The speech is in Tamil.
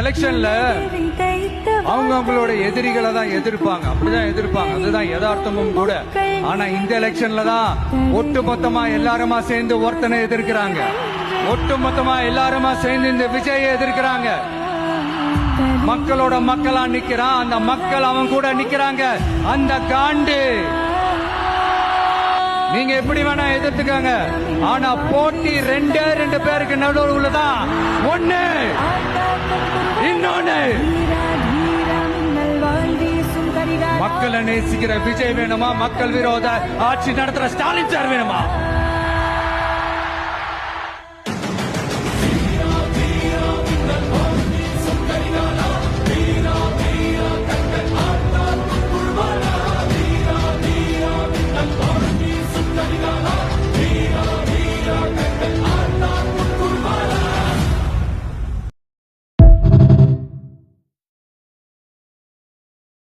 எலெக்ஷன்ல அவங்க அவங்களோட எதிரிகளை தான் எதிர்ப்பாங்க, அப்படிதான் எதிர்ப்பாங்க, அதுதான் யதார்த்தமும் கூட. ஆனா இந்த எலெக்ஷன்ல தான் ஒட்டுமொத்தமா எல்லாருமா சேர்ந்து ஒருத்தனை எதிர்க்கிறாங்க, ஒட்டுமொத்தமா எல்லாருமா சேர்ந்து இந்த விஜயை எதிர்க்கிறாங்க. மக்களோட மக்களா நிக்கிறான், அந்த மக்கள் அவன் கூட நிக்கிறாங்க. அந்த காண்டு நீங்க எப்படி வேணா எதிர்த்துக்காங்க, ஆனா போட்டி ரெண்டு பேருக்கு நடுவுல தான். ஒண்ணு இன்னொன்னு மக்களை நேசிக்கிற விஜய் வேணுமா, மக்கள் விரோத ஆட்சி நடத்துற ஸ்டாலின் சார் வேணுமா?